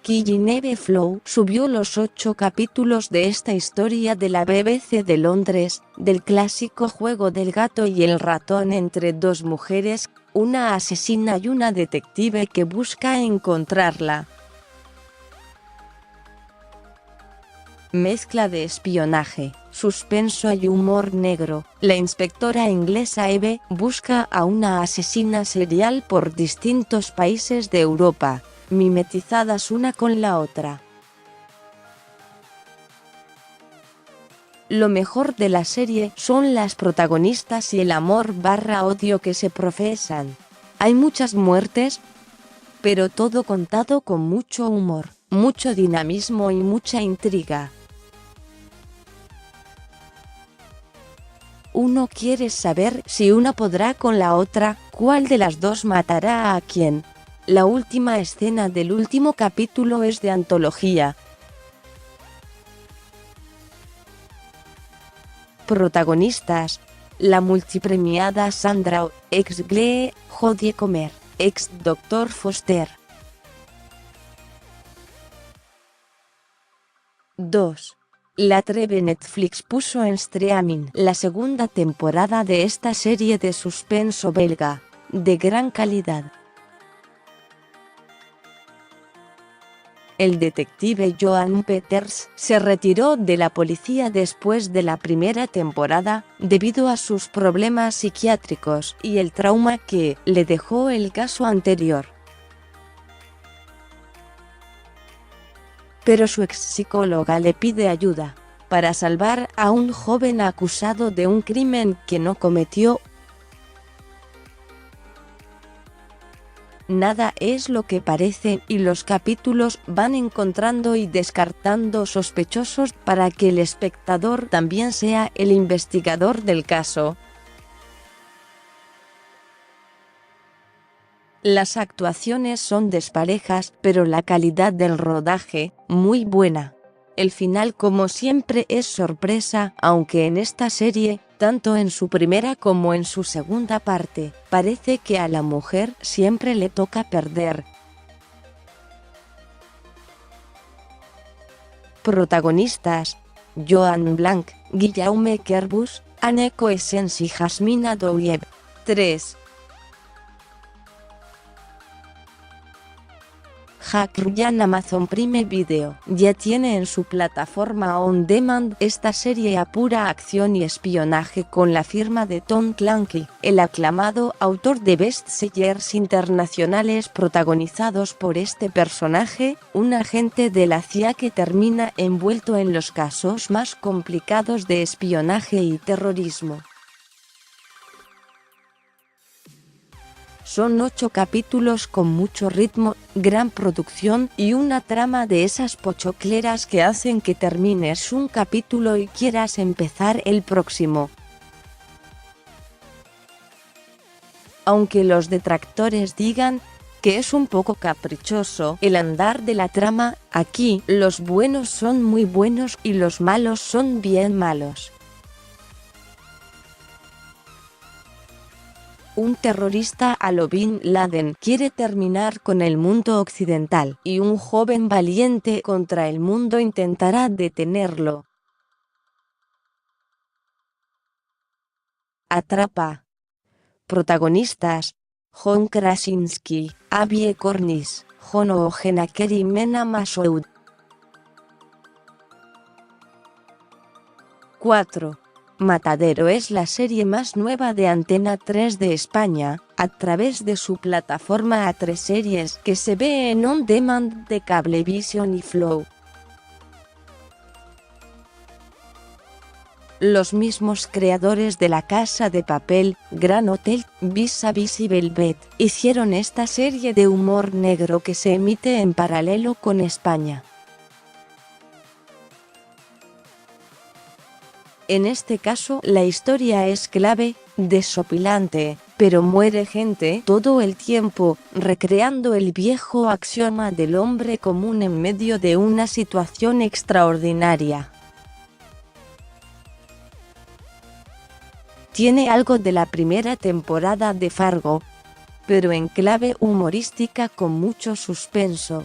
Killing Flow subió los 8 capítulos de esta historia de la BBC de Londres, del clásico juego del gato y el ratón entre dos mujeres, una asesina y una detective que busca encontrarla. Mezcla de espionaje, suspenso y humor negro. La inspectora inglesa Eve busca a una asesina serial por distintos países de Europa, mimetizadas una con la otra. Lo mejor de la serie son las protagonistas y el amor/odio que se profesan. Hay muchas muertes, pero todo contado con mucho humor, mucho dinamismo y mucha intriga. Uno quiere saber si una podrá con la otra, cuál de las dos matará a quién. La última escena del último capítulo es de antología. Protagonistas: la multipremiada Sandra Oh, ex Glee, Jodie Comer, ex Dr. Foster. 2. La Treve Netflix puso en streaming la segunda temporada de esta serie de suspenso belga, de gran calidad. El detective Johan Peters se retiró de la policía después de la primera temporada, debido a sus problemas psiquiátricos y el trauma que le dejó el caso anterior. Pero su ex psicóloga le pide ayuda para salvar a un joven acusado de un crimen que no cometió. Nada es lo que parece y los capítulos van encontrando y descartando sospechosos para que el espectador también sea el investigador del caso. Las actuaciones son desparejas, pero la calidad del rodaje, muy buena. El final, como siempre, es sorpresa, aunque en esta serie, tanto en su primera como en su segunda parte, parece que a la mujer siempre le toca perder. Protagonistas: Joan Blanc, Guillaume Kerbus, Anne Coessens y Jasmina Douillet. 3. Jack Ryan. Amazon Prime Video ya tiene en su plataforma On Demand esta serie a pura acción y espionaje con la firma de Tom Clancy, el aclamado autor de bestsellers internacionales protagonizados por este personaje, un agente de la CIA que termina envuelto en los casos más complicados de espionaje y terrorismo. Son 8 capítulos con mucho ritmo, gran producción y una trama de esas pochocleras que hacen que termines un capítulo y quieras empezar el próximo. Aunque los detractores digan que es un poco caprichoso el andar de la trama, aquí los buenos son muy buenos y los malos son bien malos. Un terrorista a lo Bin Laden quiere terminar con el mundo occidental, y un joven valiente contra el mundo intentará detenerlo. Atrapa. Protagonistas: John Krasinski, Abbie Cornish, John Ogenaker y Mena Massoud. 4. Matadero es la serie más nueva de Antena 3 de España, a través de su plataforma A3 Series que se ve en On Demand de Cablevision y Flow. Los mismos creadores de La Casa de Papel, Gran Hotel, Vis-a-Vis y Velvet, hicieron esta serie de humor negro que se emite en paralelo con España. En este caso la historia es clave, desopilante, pero muere gente todo el tiempo, recreando el viejo axioma del hombre común en medio de una situación extraordinaria. Tiene algo de la primera temporada de Fargo, pero en clave humorística con mucho suspenso.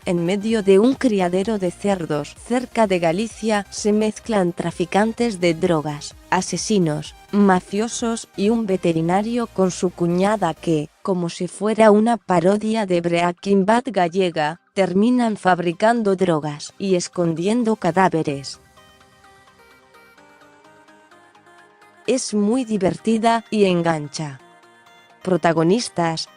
En medio de un criadero de cerdos cerca de Galicia se mezclan traficantes de drogas, asesinos, mafiosos y un veterinario con su cuñada que, como si fuera una parodia de Breaking Bad gallega, terminan fabricando drogas y escondiendo cadáveres. Es muy divertida y engancha. Protagonistas: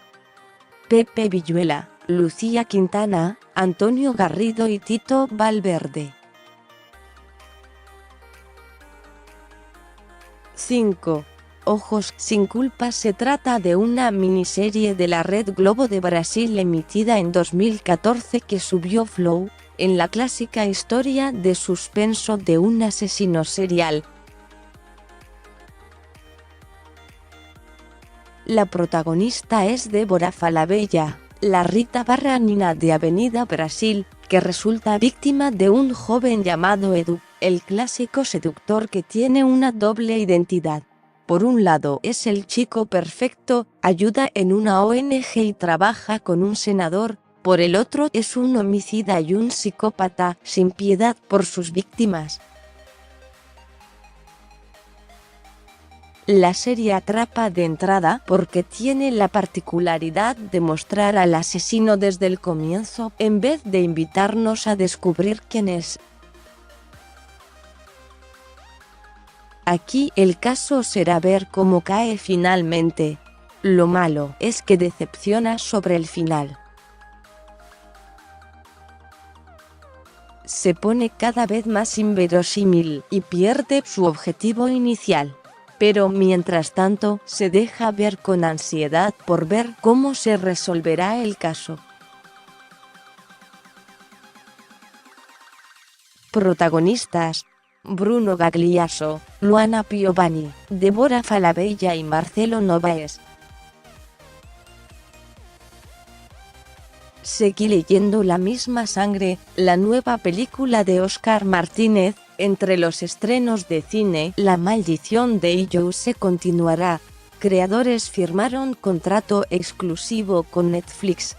Pepe Villuela, Lucía Quintana, Antonio Garrido y Tito Valverde. 5. Ojos sin culpa. Se trata de una miniserie de la Red Globo de Brasil emitida en 2014 que subió Flow, en la clásica historia de suspenso de un asesino serial. La protagonista es Débora Falabella, la Rita Barranina de Avenida Brasil, que resulta víctima de un joven llamado Edu, el clásico seductor que tiene una doble identidad. Por un lado es el chico perfecto, ayuda en una ONG y trabaja con un senador, por el otro es un homicida y un psicópata, sin piedad por sus víctimas. La serie atrapa de entrada porque tiene la particularidad de mostrar al asesino desde el comienzo, en vez de invitarnos a descubrir quién es. Aquí el caso será ver cómo cae finalmente. Lo malo es que decepciona sobre el final. Se pone cada vez más inverosímil y pierde su objetivo inicial. Pero mientras tanto, se deja ver con ansiedad por ver cómo se resolverá el caso. Protagonistas: Bruno Gagliasso, Luana Piovani, Débora Falabella y Marcelo Novaes. Seguí leyendo La misma sangre, la nueva película de Óscar Martínez. Entre los estrenos de cine, La maldición de Illouz se continuará. Creadores firmaron contrato exclusivo con Netflix.